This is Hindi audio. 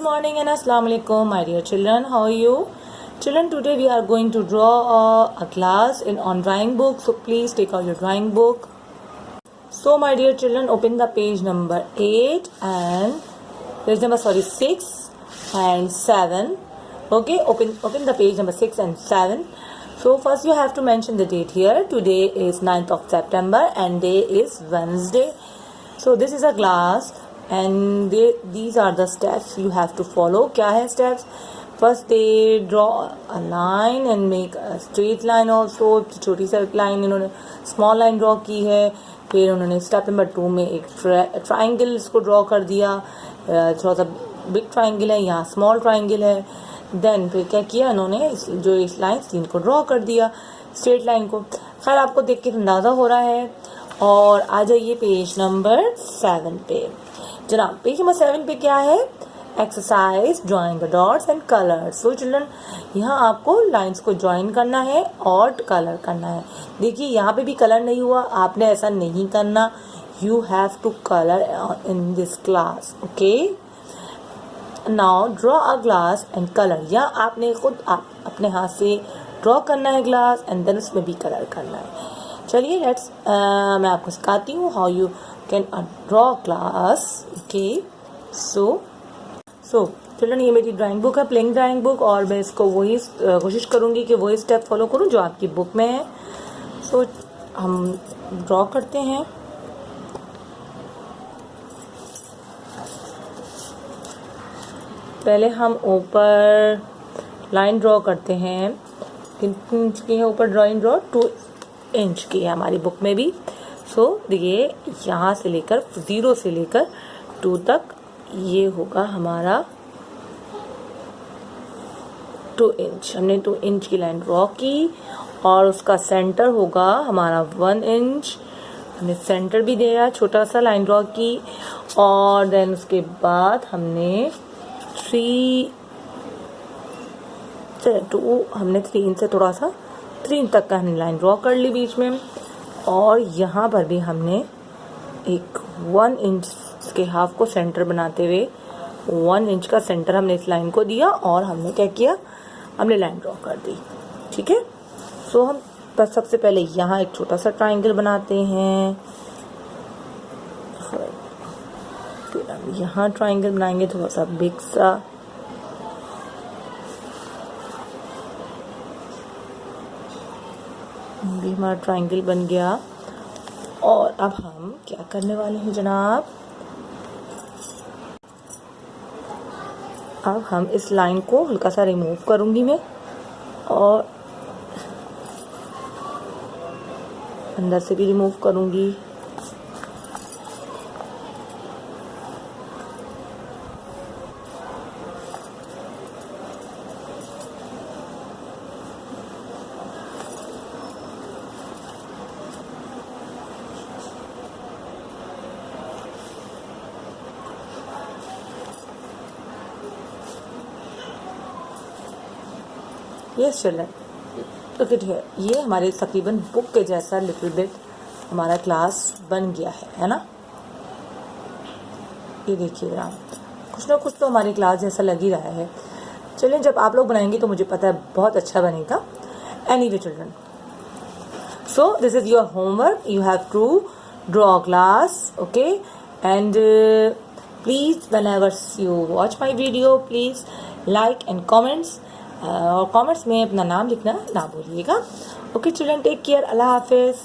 morning and assalamu alaikum, my dear children. How are you? Children, today we are going to draw a class on drawing book. So please take out your drawing book. So my dear children, open the page number 8 and page number 6 and 7. Okay, open the page number 6 and 7. So first you have to mention the date here. Today is 9th of September and day is Wednesday. So this is a class and these are the steps you have to follow. क्या है steps? First they draw a line and make a straight line also. छोटी सी line इन्होंने small line draw की है. फिर उन्होंने step number 2 में एक triangle इसको draw कर दिया. थोड़ा सा big triangle है, यहाँ small triangle है. Then फिर क्या किया इन्होंने जो इस लाइन सीन को ड्रॉ कर दिया, स्ट्रेट लाइन को. खैर आपको देख के अंदाज़ा हो रहा है. और आ जाइए पेज नंबर 7 पे. जनाब पेज नंबर 7 पे क्या है? Exercise drawing the dots and colours. So children यहाँ आपको लाइंस को ज्वाइन करना है और कलर करना है. देखिए यहाँ पे भी कलर नहीं हुआ, आपने ऐसा नहीं करना. You have to colour in this class. Okay, now draw a glass and colour. या आपने खुद अपने हाथ से ड्रॉ करना है ग्लास एंड देन उसमें भी कलर करना है. चलिए लेट्स मैं आपको सिखाती हूँ how you can draw glass. Okay, so children ये मेरी ड्राइंग बुक है, प्लेइंग ड्राइंग बुक, और मैं इसको वही कोशिश करूँगी कि वही स्टेप फॉलो करूँ जो आपकी बुक में है. सो हम ड्रॉ करते हैं. पहले हम ऊपर लाइन ड्रॉ करते हैं. कितने इंच की है ऊपर ड्राइंग ड्रॉ? 2 इंच की है हमारी बुक में भी. सो देखिए यहाँ से लेकर 0 से लेकर 2 तक ये होगा हमारा 2 इंच. हमने 2 इंच की लाइन ड्रॉ की और उसका सेंटर होगा हमारा 1 इंच. हमने सेंटर भी दिया, छोटा सा लाइन ड्रॉ की. और देन उसके बाद हमने 3 इंच से थोड़ा सा 3 इंच तक का हमने लाइन ड्रॉ कर ली बीच में. और यहाँ पर भी हमने एक 1 इंच के हाफ को सेंटर बनाते हुए 1 इंच का सेंटर हमने इस लाइन को दिया और हमने क्या किया, हमने लाइन ड्रॉ कर दी. ठीक है. सो हम बस सबसे पहले यहाँ एक छोटा सा ट्राइंगल बनाते हैं. फिर हम यहाँ ट्राइंगल बनाएंगे थोड़ा सा बिग सा. भी हमारा ट्राइंगल बन गया. और अब हम क्या करने वाले हैं जनाब, अब हम इस लाइन को हल्का सा रिमूव करूंगी मैं और अंदर से भी रिमूव करूंगी. Yes children, look it here. ये हमारे तकरीबन बुक के जैसा लिटिल बिट हमारा क्लास बन गया है ना. ये देखिए आप, कुछ ना कुछ तो हमारी क्लास जैसा लग ही रहा है. चलिए जब आप लोग बनाएंगे तो मुझे पता है बहुत अच्छा बनेगा. Anyway children, so this is your homework. You have to draw class. Okay, and please whenever you watch my video please like and comments. और कमेंट्स में अपना नाम लिखना ना भूलिएगा. Okay children, take care. अल्लाह हाफिज़.